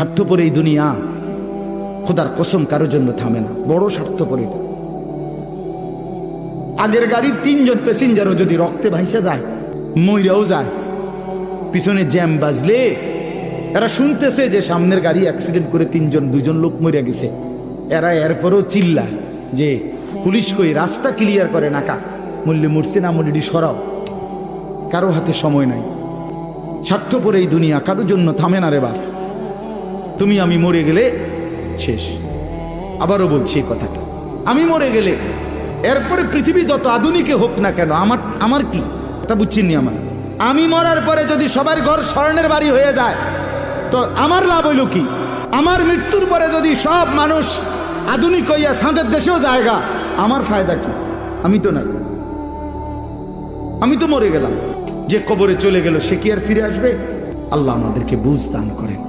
স্বার্থপর এই দুনিয়া খোদার কসম কারোর জন্য থামে না, বড় স্বার্থপর এটা। আগের গাড়ির 3 জন প্যাসেঞ্জারও যদি রক্তে ভাইসা যায়, মইরাও যায়, পিছনে জ্যাম বাজলে এরা শুনতেছে যে সামনের গাড়ি অ্যাক্সিডেন্ট করে 2জন লোক মরে গেছে, এরা এরপরও চিল্লায় যে পুলিশ কই, রাস্তা ক্লিয়ার করে নাকা, মূল্যে মরছে না মূল্যটি সরাও। কারো হাতে সময় নাই। স্বার্থপর এই দুনিয়া কারোর জন্য থামে না রে বাপ। তুমি আমি মরে গেলে শেষ। আবারও বলছি এই কথাটা, আমি মরে গেলে এরপরে পৃথিবী যত আধুনিকে হোক না কেন, আমার কি তা বুঝছেননি। আমি মরার পরে যদি সবার ঘর স্বর্ণের বাড়ি হয়ে যায় তো আমার লাভ হইল কি? আমার মৃত্যুর পরে যদি সব মানুষ আধুনিক হইয়া সাঁদের দেশেও জায়গা, আমার ফায়দা কি? আমি তো নাই, আমি তো মরে গেলাম। যে কবরে চলে গেল সে কি আর ফিরে আসবে? আল্লাহ আমাদেরকে বুঝ দান করেন।